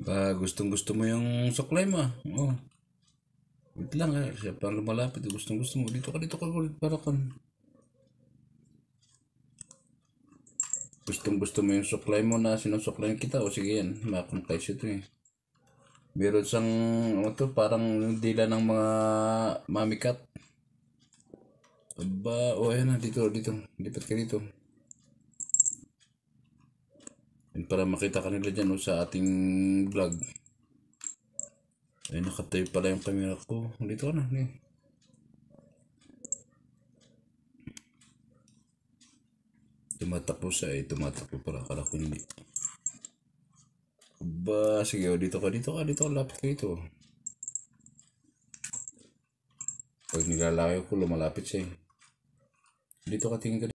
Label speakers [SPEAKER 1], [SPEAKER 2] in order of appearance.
[SPEAKER 1] Gustong gusto mo yung suklay mo ah. Oh. Wait lang siya pa lumalapit. Gustong gusto mo. Dito ka ulit para kan. Gustong gusto mo yung suklay mo na sinusuklay kita. O sige yan, makakomplex ito eh. Meron siyang, ano to, parang dila ng mga mami cat. Aba, ayan na, dito. Lipat ka dito. And para makita ka nila dyan sa ating vlog. Ay, nakatayo pala yung camera ko. Dito ka na. Tumatakbo siya tumatakbo pala. Akala ko hindi. Ba, sige, dito ka, lapit ka dito. Pag nilalayo ko, lumalapit siya Dito ka, tingin ka